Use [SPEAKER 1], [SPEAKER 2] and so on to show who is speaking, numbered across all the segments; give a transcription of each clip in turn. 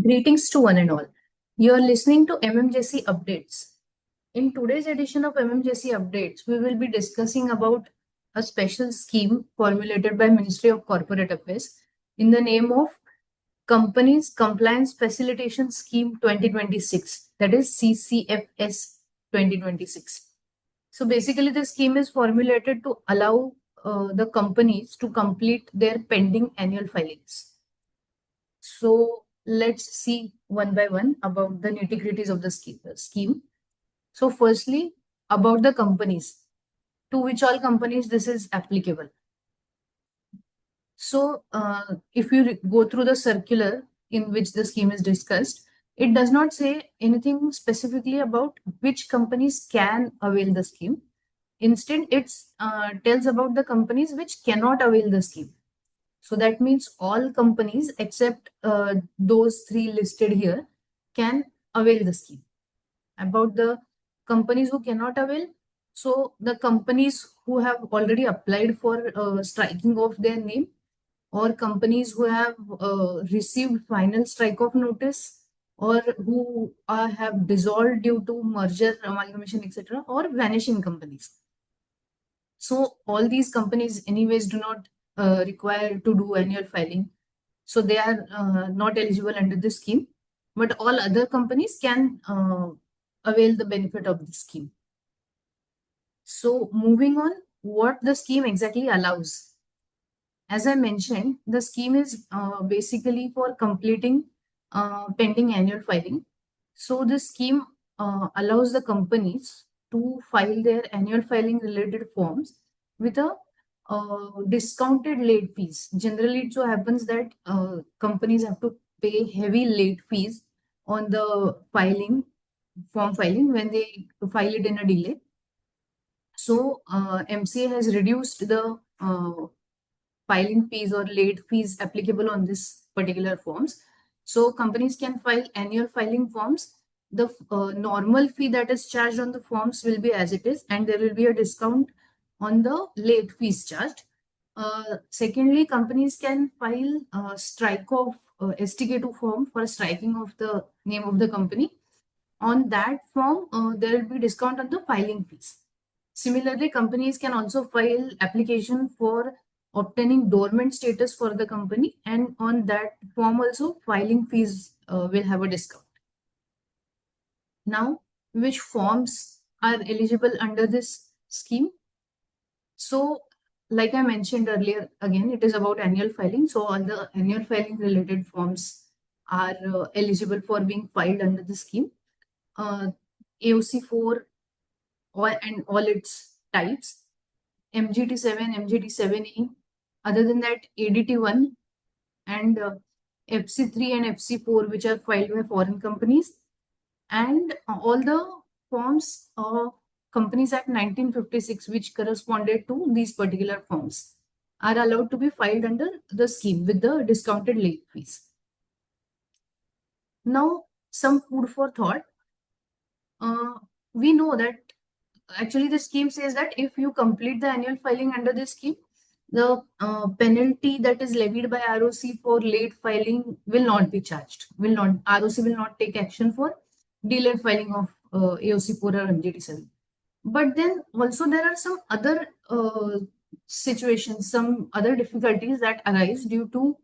[SPEAKER 1] Greetings to one and all. You're listening to MMJC Updates. In today's edition of MMJC Updates, we will be discussing about a special scheme formulated by Ministry of Corporate Affairs in the name of Companies Compliance Facilitation Scheme 2026, that is CCFS 2026. So basically, the scheme is formulated to allow the companies to complete their pending annual filings. So let's see one by one about the nitty-gritties of the scheme. So firstly, about the companies, to which all companies this is applicable. So if you go through the circular in which the scheme is discussed, it does not say anything specifically about which companies can avail the scheme. Instead, it tells about the companies which cannot avail the scheme. So that means all companies except those three listed here can avail the scheme. About the companies who cannot avail, so the companies who have already applied for striking of their name, or companies who have received final strike off notice, or who have dissolved due to merger, amalgamation, etc., or vanishing companies. So all these companies anyways do not require to do annual filing. So they are not eligible under this scheme, but all other companies can avail the benefit of the scheme. So moving on, what the scheme exactly allows. As I mentioned, the scheme is basically for completing pending annual filing. So this scheme allows the companies to file their annual filing related forms with a discounted late fees. Generally, it so happens that companies have to pay heavy late fees on the form filing when they file it in a delay. So MCA has reduced the filing fees or late fees applicable on this particular forms. So companies can file annual filing forms. The normal fee that is charged on the forms will be as it is, and there will be a discount on the late fees charged. Secondly, companies can file strike off STK2 form for striking of the name of the company. On that form, there will be discount on the filing fees. Similarly, companies can also file application for obtaining dormant status for the company, and on that form also filing fees will have a discount. Now, which forms are eligible under this scheme? So, like I mentioned earlier, again, it is about annual filing. So all the annual filing related forms are eligible for being filed under the scheme. AOC4 and all its types, MGT7, MGT7E. Other than that, ADT1 and FC3 and FC4, which are filed by foreign companies, and all the forms of Companies Act 1956, which corresponded to these particular forms, are allowed to be filed under the scheme with the discounted late fees. Now, some food for thought. We know that actually the scheme says that if you complete the annual filing under this scheme, the penalty that is levied by ROC for late filing will not be charged. ROC will not take action for delayed filing of AOC4 or MGT7. But then also there are some other situations, some other difficulties that arise due to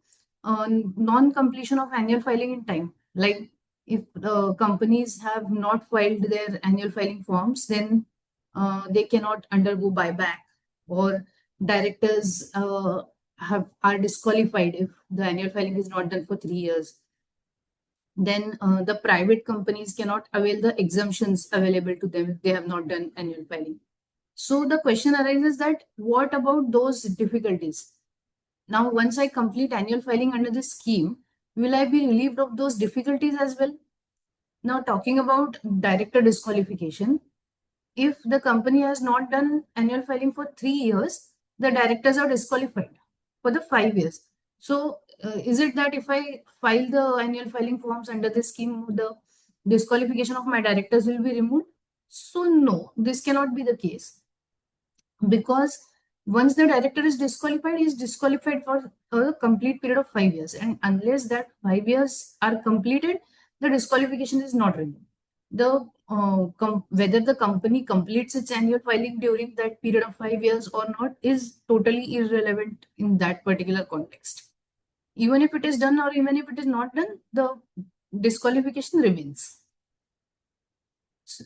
[SPEAKER 1] non-completion of annual filing in time. Like if the companies have not filed their annual filing forms, then they cannot undergo buyback, or directors are disqualified if the annual filing is not done for 3 years. Then the private companies cannot avail the exemptions available to them if they have not done annual filing. So the question arises that what about those difficulties? Now, once I complete annual filing under this scheme, will I be relieved of those difficulties as well? Now, talking about director disqualification, if the company has not done annual filing for 3 years, the directors are disqualified for the 5 years. So, is it that if I file the annual filing forms under this scheme, the disqualification of my directors will be removed? So, no, this cannot be the case, because Once the director is disqualified, he is disqualified for a complete period of 5 years. And unless that 5 years are completed, the disqualification is not renewed. Whether the company completes its annual filing during that period of 5 years or not is totally irrelevant in that particular context. Even if it is done or even if it is not done, the disqualification remains.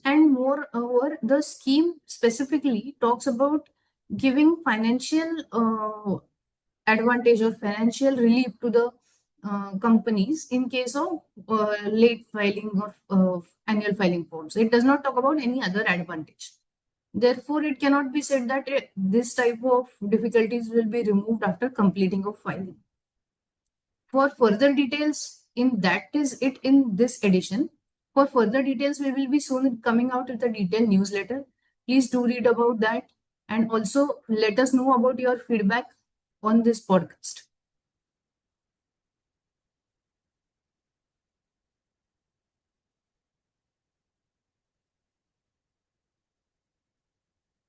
[SPEAKER 1] And moreover, the scheme specifically talks about giving financial advantage or financial relief to the companies in case of late filing of annual filing forms. It does not talk about any other advantage. Therefore, it cannot be said that this type of difficulties will be removed after completing of filing. For further details, that is it in this edition. For further details, we will be soon coming out with a detailed newsletter. Please do read about that and also let us know about your feedback on this podcast.